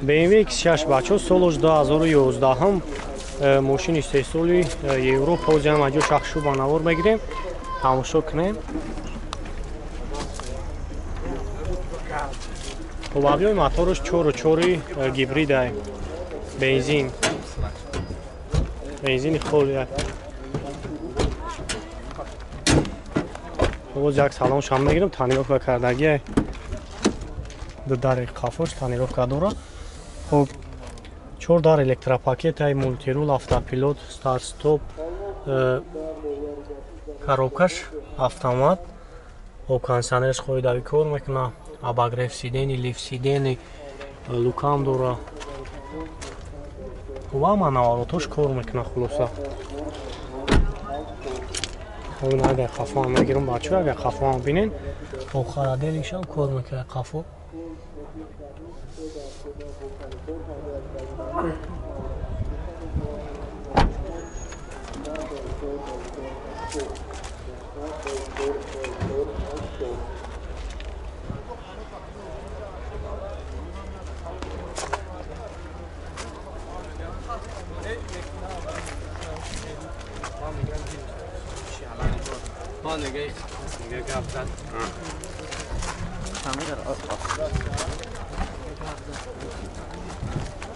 BMW X6 бачо солош 2011 мошини истеҳсоли Европа ҳозирам аҷо шахшу ба навор мегирем тамошо кунем. Хубавиёи моторош 4 гибридай бензини холия. Боз як салон шам мегирем танировка кардагия дари қафош танировка дора. Хуб 4 дар электропакетай мультирул автопилот старт стоп коробкаш автомат кондиционерш хоидави кор мекуна обогрев сидени лифт сидени лукам дора. Хуб ама наворотош кор мекуна хулоса. Ҳолин агар қафоам мегирам бачо агар қафоам бинен охараделишам кор мекуна қафо.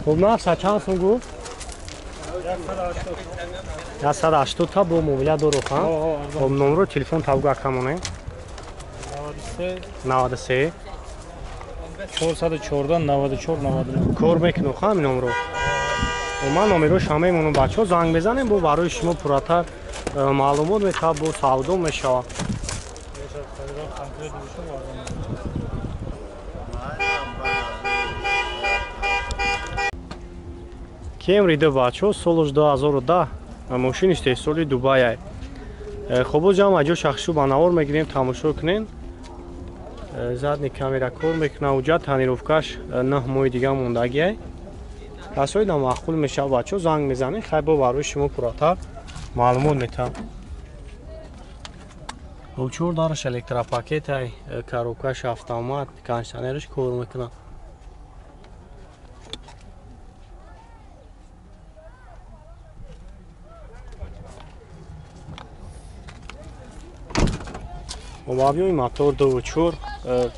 Хуб нарса чанд сум гуфт? 180 та бо мобила дору хан. Хуб номеро телефон табгу акамонем 93 414 94 92 кор мекуну хан номеро. Ман номеро шама мемонам бачаҳо занг безанем бо барои шумо пурратар маълумот метавад бо савдо мешавад. Camry ду бачаҳо солош 2010 мошини истеҳсоли Дубай. Хуб ҷам аҷо шахшу ба навор мегирем тамошо кунем. Задни камера кор мекуна уҷа танировкаш 9 моҳи дига мондагия. Касои намаъқул мешавад бачаҳо занг мезанед хай бо барои шумо пурратар маълумот метавад. Хуб 4 дараш электропакетай коробкаш автомат кондиционерш кор мекуна. Обавиёи мотор 2.4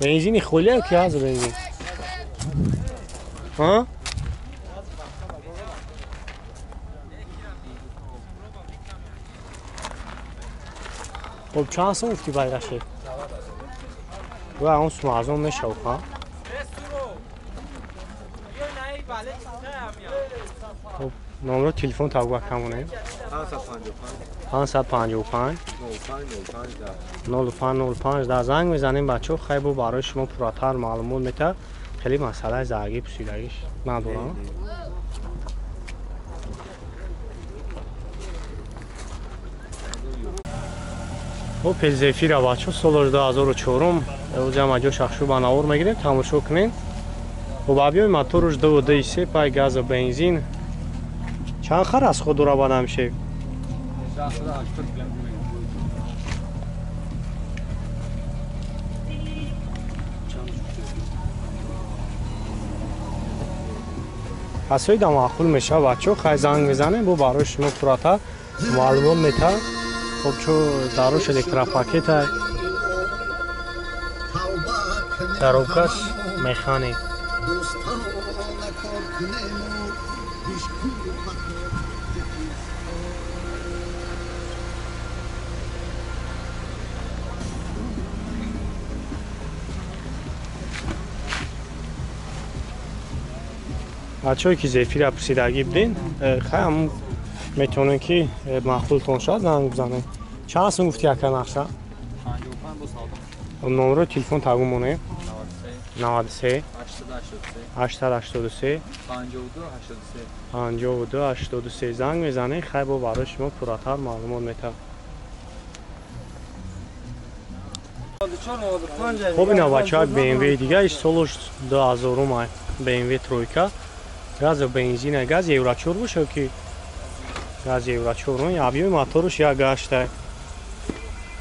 бензини холия ки аз бензин хуб чанд сум гуфти байраши ва он сум аз он мешав ха хуб номеро телефон табгу акамонем 555 0505 дар занг мезанем бачаҳо хай бо барои шумо пурратар маълумот метавад. хеле масъалаи заргӣ пусидагиш надорам. Opel Zafira бачаҳо соли 2004 ӯзам аҷо шахшу ба навор мегирем тамошо кунем. Хубавиёи мотораш 2.3 пай газу бензин чанд хар аз худ дора бада мешавед? ҳасои дамаъқул мешавад бачаҳо хай занг мезанем бо барои шумо пурратар маълумот метавад. хуб чо дарош электропакета коробкаш механик бачаҳое ки Zafira пурсидагӣ будин хай ҳамун метавонем ки маъқултон шавад занг бизанем. чанд сум гуфти яка нарса? 55 номеро телефон табгу монем 93 883 52 83 занг мезанед хай бо барои шумо пурратар маълумот метавад. хуб ина бачаҳо BMW дига иш солош 2000 BMW тройка газу бензина газ евро 4 бошад ки газ евро 4 объёми мотораш 1.8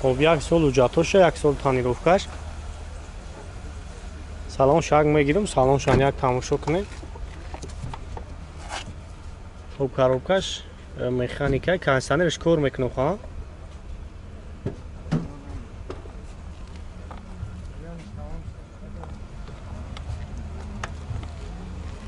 хуб 1 сол уҷратоша 1 сол танировкаш салон шаг мегирам, салоншон як тамошо кунед. хуб коробкаш механика, кондитсионерш кор мекунад ха.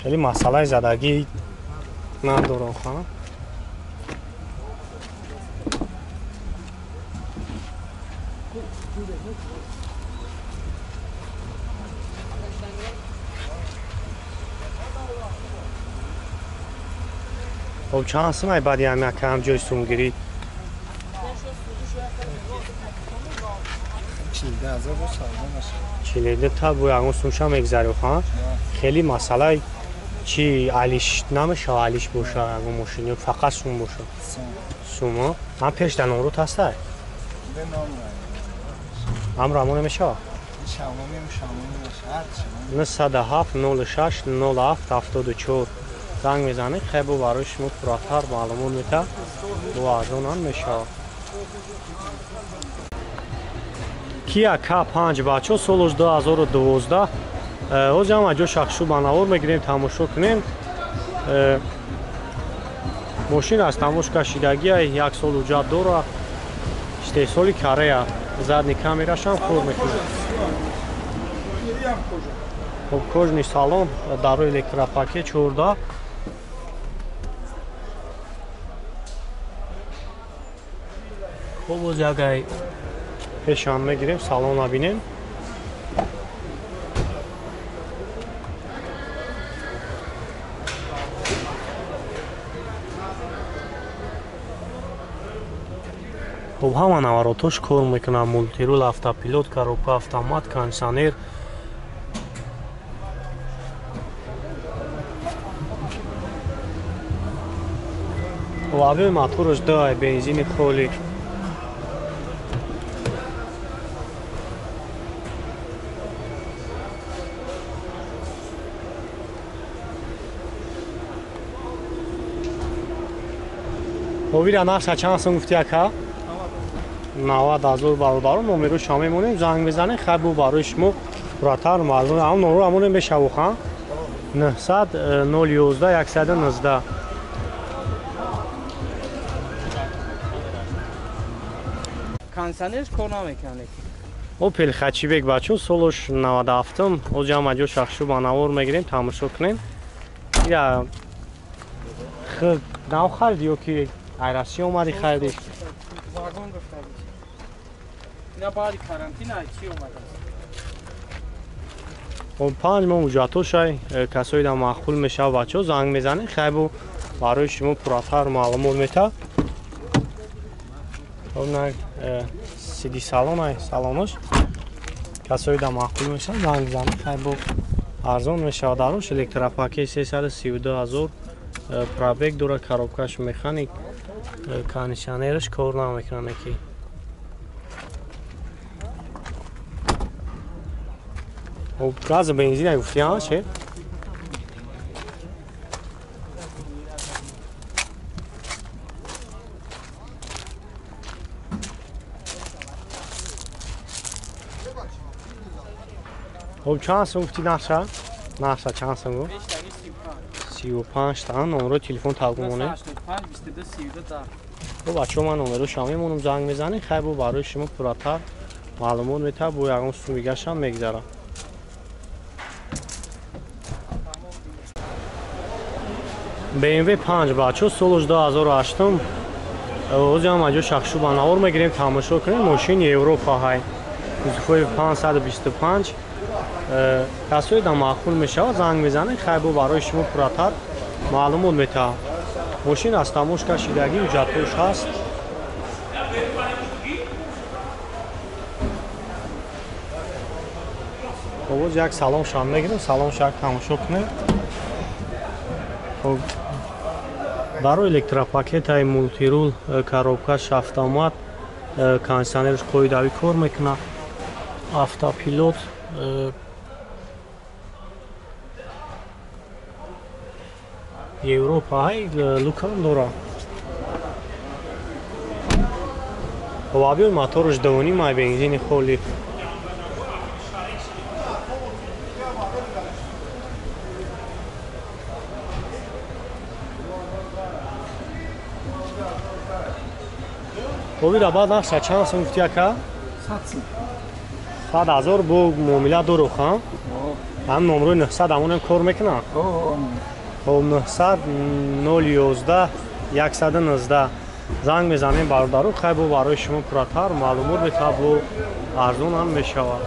خیلی مسئله زدگی ندارم ها. خب چند سمای بعدی هم کم جای سونگیری 14,000 با سالم باشه. 14 تا بو اون سونشا میگذره ها. خیلی مسئله چی علیش نمیشه علیش باشه اون ماشین فقط سون باشه. سوما من پیش دن اون رو تسته. به نام هم رامون میشه. شامونی باشه. 907 06 07 74 زنگ میزنه خیلی براش مو پراتر معلومات میده و ارزون میشه. کیا K5 بچه سالش 2012 او جمع جو شخصو بناور میگیریم تماشا کنیم. ماشین از تماش کشیدگی یک سال وجود داره. استیسالی کاره زدنی کامیراش هم خور میکنه. خب کожний салон در електропакет 14 خب باز یک پیشان میگیریم سالن رو بینیم. خب همه نواراتش کار میکنه. مولتیرول، автопилот، коробка автомат، кондиционер. Лаве моторش داره بنزین خالی. Овира наша чанд сум гуфти ака? 90,000 бародару номеру шумо мемонем занг бизанем хабу барои шумо пурратар маълум ам номеру амонем бешаву ха 900 011 119 Кондиционерш кор намекунад. Opel Хачибек бачо солош 97 о ҷамъ ҷо шахшу ба навор мегирем тамошо кунем. ира х нав харид ё ки айрасӣ омади харидиш? Вагон гуфтадиш. Ина баъди карантина чӣ омада? خب 5 ماه مجاتوشای کسایی دا مخول میشه و بچه ها زنگ میزنه خیلی برای شما پراتر معلومات میده. خب نه سیدی سالون های سالونش کسایی دا مخول میشه زنگ میزنه خیلی ارزان میشه. داروش الکتروپاکت 332,000 پرابک دوره коробкаш механик кондиционерش کار نمیکنه کی. خب گاز بنزین گفتی ها چه؟ خب چند سون گفتی نقشه؟ نقشه چند سون گفت؟ 35 تا نمره تلفن تقویمونه. خب بچه من نمره شما میمونم زنگ میزنه خیلی برای شما پراتر معلومات میده با یکم سومیگش هم میگذاره. BMW 5 بچه سالش 2008 او جمع جو شخصو با نوار میگیریم تماشا کنیم. ماشین اروپا های کوزفوی 525 کسایی دا مخول میشه زنگ میزنه خیلی برای شما پراتر معلومات میده. ماشین از تماش کشیدگی و جاتوش هست. خب یک سالن شان میگیریم سالن شک تماشا کنیم. خب برای الکتروپاکت های مولتیرول коробкаш автомат кондиционерش قویدوی کار میکنه. автопилот Европа های لوکان داره. خب موتورش 2.5 بنزین خالی. Хобира баъд нақша чанд сум гуфти ака? 100,000 бо муомила дуру ха? Ҳам номрӯи 900 амонам кор мекунад? خب 900 011 119 زنگ بزنیم برادرو خیلی برای شما پراتر معلومات بده و ارزون هم میشود.